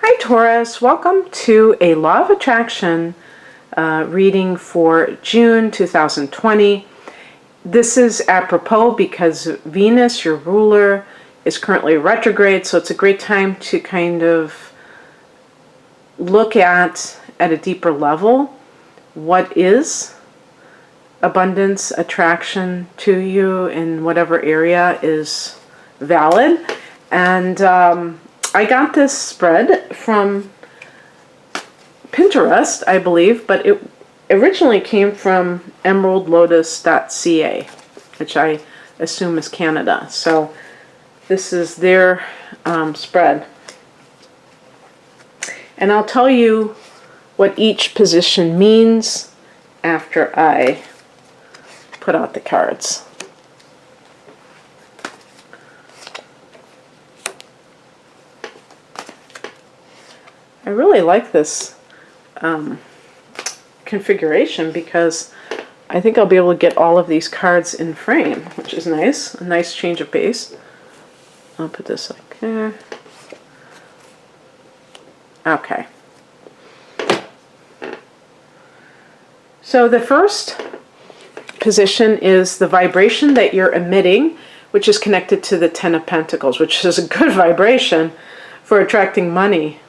Hi Taurus, welcome to a Law of Attraction reading for June 2020. This is apropos because Venus, your ruler, is currently retrograde, so it's a great time to kind of look at a deeper level what is abundance, attraction to you in whatever area is valid. And I got this spread from Pinterest, I believe, but it originally came from emeraldlotus.ca, which I assume is Canada. So this is their spread. And I'll tell you what each position means after I put out the cards. I really like this configuration because I think I'll be able to get all of these cards in frame, which is nice. A nice change of pace. I'll put this like there. Okay. So the first position is the vibration that you're emitting, which is connected to the Ten of Pentacles, which is a good vibration for attracting money.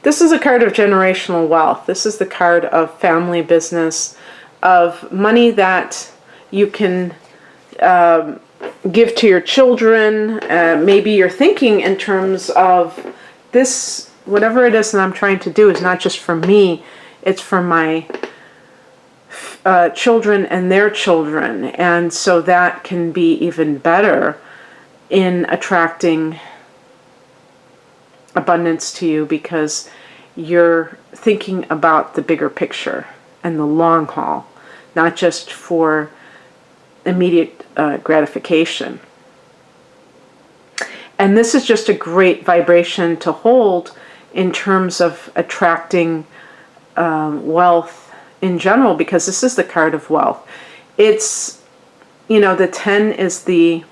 This is a card of generational wealth. This is the card of family business, of money that you can give to your children. Maybe you're thinking in terms of this, whatever it is that I'm trying to do is not just for me, it's for my children and their children. And so that can be even better in attracting abundance to you because you're thinking about the bigger picture and the long haul, not just for immediate gratification. And this is just a great vibration to hold in terms of attracting wealth in general, because this is the card of wealth. It's, you know, the 10 is the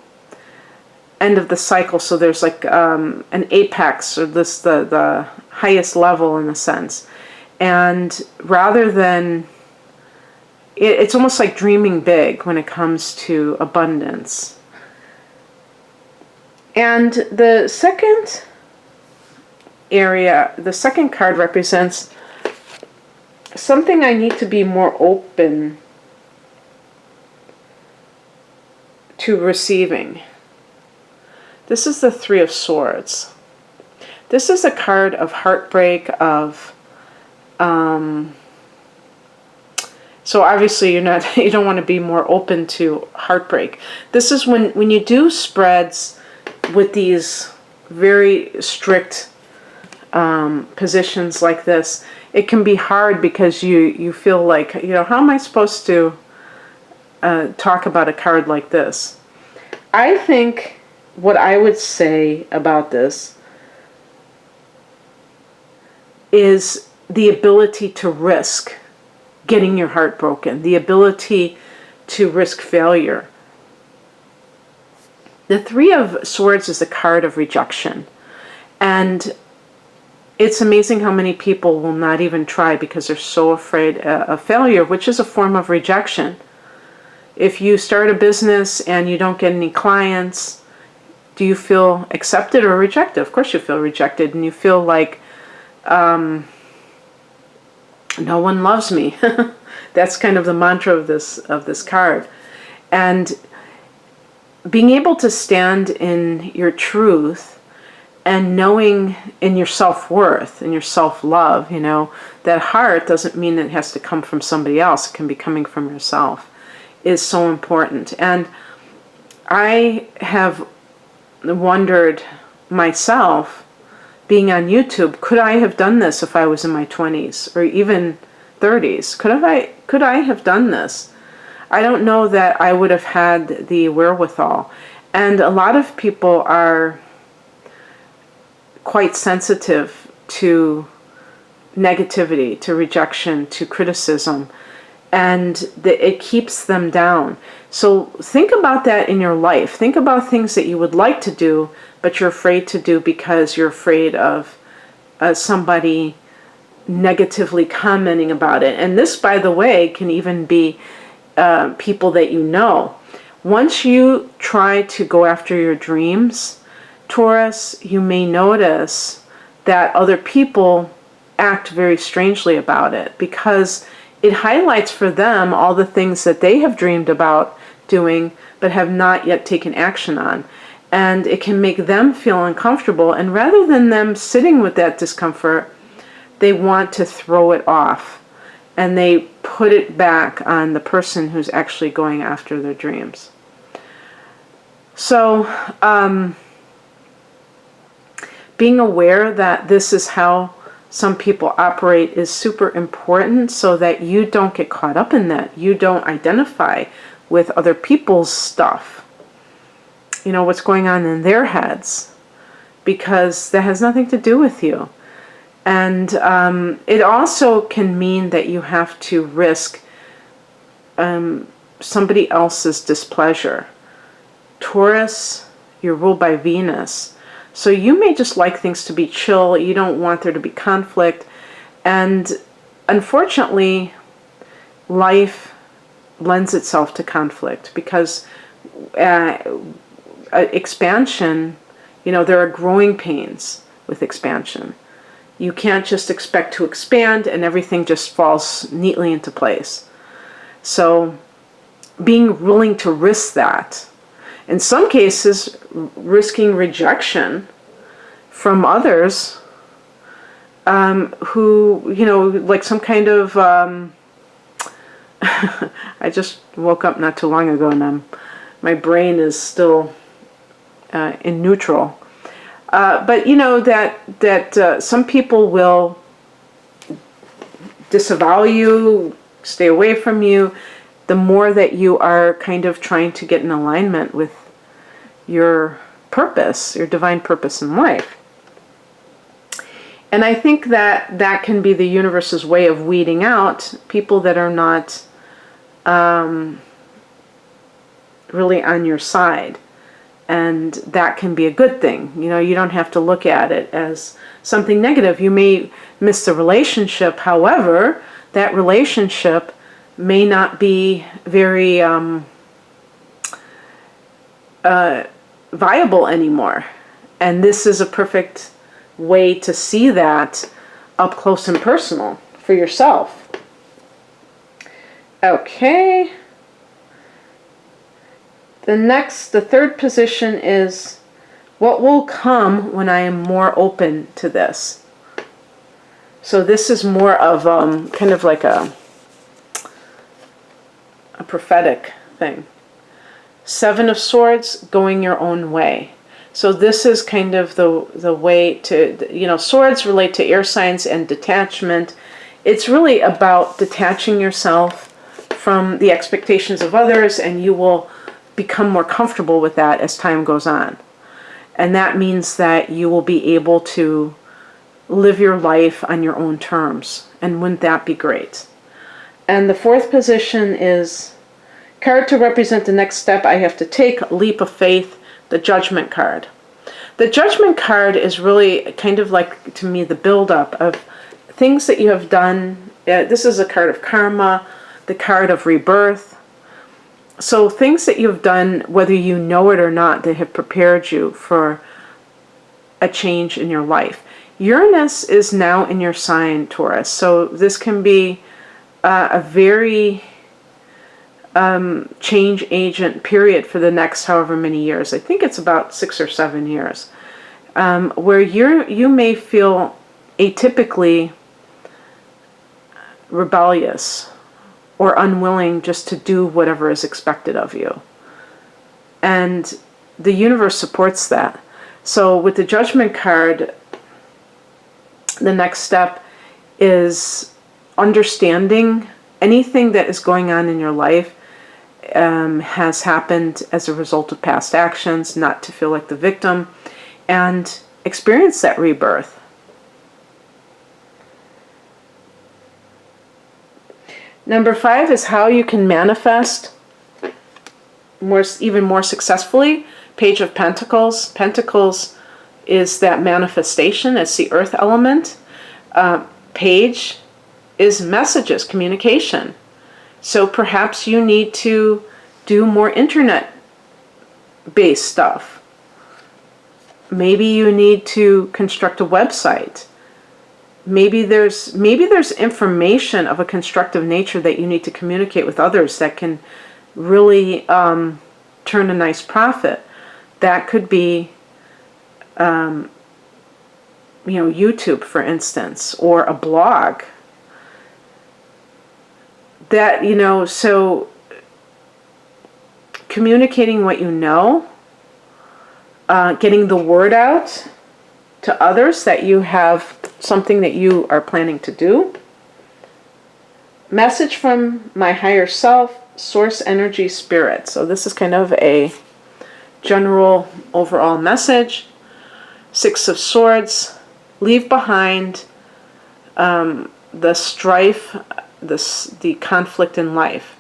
end of the cycle, so there's like an apex, or this the highest level in a sense. And rather than, it's almost like dreaming big when it comes to abundance. And the second area, the second card represents something I need to be more open to receiving. This is the Three of Swords. This is a card of heartbreak, of so obviously you don't want to be more open to heartbreak. This is when you do spreads with these very strict positions like this, it can be hard because you feel like, you know, how am I supposed to talk about a card like this? I think what I would say about this is the ability to risk getting your heart broken, the ability to risk failure. The Three of Swords is a card of rejection. And it's amazing how many people will not even try because they're so afraid of failure, which is a form of rejection. If you start a business and you don't get any clients, do you feel accepted or rejected? Of course you feel rejected, and you feel like no one loves me. That's kind of the mantra of this card. And being able to stand in your truth and knowing in your self-worth and your self-love, you know, that heart doesn't mean it has to come from somebody else. It can be coming from yourself, is so important. And I have wondered myself, being on YouTube, could I have done this if I was in my 20s or even 30s? Could I have done this? I don't know that I would have had the wherewithal. And a lot of people are quite sensitive to negativity, to rejection, to criticism, and it keeps them down. So think about that in your life. Think about things that you would like to do, but you're afraid to do because you're afraid of somebody negatively commenting about it. And this, by the way, can even be people that you know. Once you try to go after your dreams, Taurus, you may notice that other people act very strangely about it, because it highlights for them all the things that they have dreamed about doing but have not yet taken action on. And it can make them feel uncomfortable, and rather than them sitting with that discomfort, they want to throw it off, and they put it back on the person who's actually going after their dreams. So being aware that this is how some people operate is super important, so that you don't get caught up in that. You don't identify with other people's stuff, you know, what's going on in their heads, because that has nothing to do with you. And it also can mean that you have to risk somebody else's displeasure. Taurus, you're ruled by Venus. So you may just like things to be chill. You don't want there to be conflict. And unfortunately, life lends itself to conflict, because expansion, you know, there are growing pains with expansion. You can't just expect to expand and everything just falls neatly into place. So being willing to risk that, in some cases risking rejection from others who, you know, like some kind of I just woke up not too long ago, and my brain is still in neutral. But you know that some people will disavow you, stay away from you, the more that you are kind of trying to get in alignment with your purpose, your divine purpose in life. And I think that that can be the universe's way of weeding out people that are not really on your side. And that can be a good thing. You know, you don't have to look at it as something negative. You may miss the relationship. However, that relationship may not be very viable anymore. And this is a perfect way to see that up close and personal for yourself. Okay. The third position is, what will come when I am more open to this? So this is more of kind of like a prophetic thing. Seven of Swords, going your own way. So this is kind of the way to, you know, swords relate to air signs and detachment. It's really about detaching yourself from the expectations of others, and you will become more comfortable with that as time goes on. And that means that you will be able to live your life on your own terms. And wouldn't that be great? And the fourth position is card to represent the next step I have to take, leap of faith, the Judgment card. The Judgment card is really kind of like, to me, the buildup of things that you have done. This is a card of karma, the card of rebirth. So things that you've done, whether you know it or not, that have prepared you for a change in your life. Uranus is now in your sign, Taurus. So this can be a very change agent period for the next however many years. I think it's about 6 or 7 years, where you may feel atypically rebellious or unwilling just to do whatever is expected of you. And the universe supports that. So with the Judgment card, the next step is understanding anything that is going on in your life has happened as a result of past actions, not to feel like the victim, and experience that rebirth. Number 5 is how you can manifest even more successfully. Page of Pentacles. Pentacles is that manifestation. It's the earth element. Page is messages, communication. So perhaps you need to do more internet-based stuff. Maybe you need to construct a website. Maybe there's information of a constructive nature that you need to communicate with others that can really turn a nice profit. That could be, YouTube, for instance, or a blog. That, so communicating what you know, getting the word out to others that you have something that you are planning to do. Message from my higher self, source energy, spirit. So this is kind of a general overall message. Six of Swords. Leave behind the strife, the conflict in life.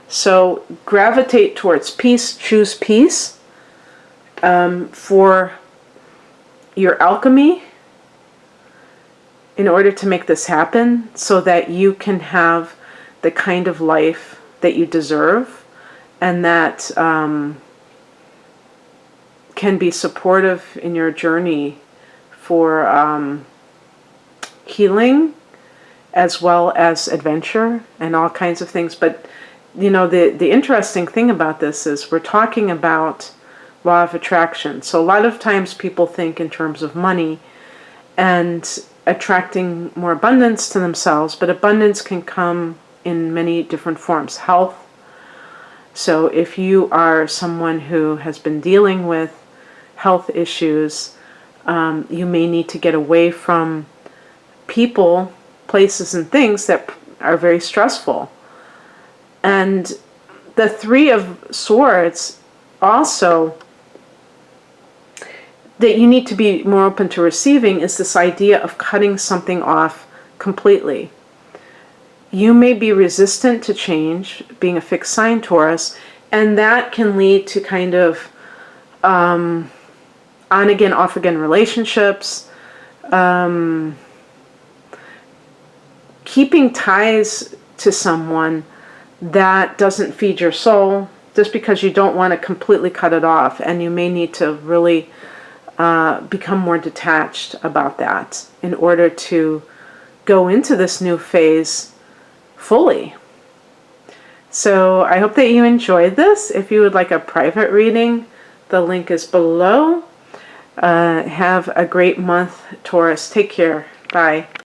So gravitate towards peace. Choose peace for your alchemy in order to make this happen, so that you can have the kind of life that you deserve, and that can be supportive in your journey for healing as well as adventure and all kinds of things. But the interesting thing about this is we're talking about law of attraction. So a lot of times people think in terms of money and attracting more abundance to themselves, but abundance can come in many different forms. Health. So if you are someone who has been dealing with health issues, you may need to get away from people, places, and things that are very stressful. And the Three of Swords also, that you need to be more open to receiving, is this idea of cutting something off completely. You may be resistant to change, being a fixed sign Taurus, and that can lead to kind of on again, off again relationships, keeping ties to someone that doesn't feed your soul, just because you don't want to completely cut it off, and you may need to really become more detached about that in order to go into this new phase fully. So I hope that you enjoyed this. If you would like a private reading, the link is below. Have a great month, Taurus. Take care. Bye.